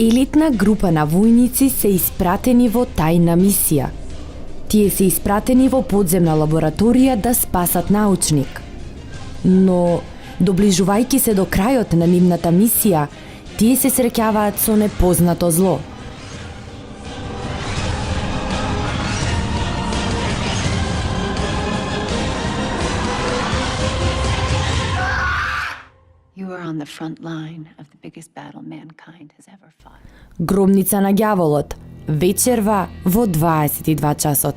Елитна група на војници се испратени во тајна мисија. Тие се испратени во подземна лабораторија да спасат научник. Но, доближувајќи се до крајот на нивната мисија, тие се среќаваат со непознато зло. You are on the front line of the biggest battle mankind has ever fought. Гробница на ѓаволот, вечерва во 22 часот.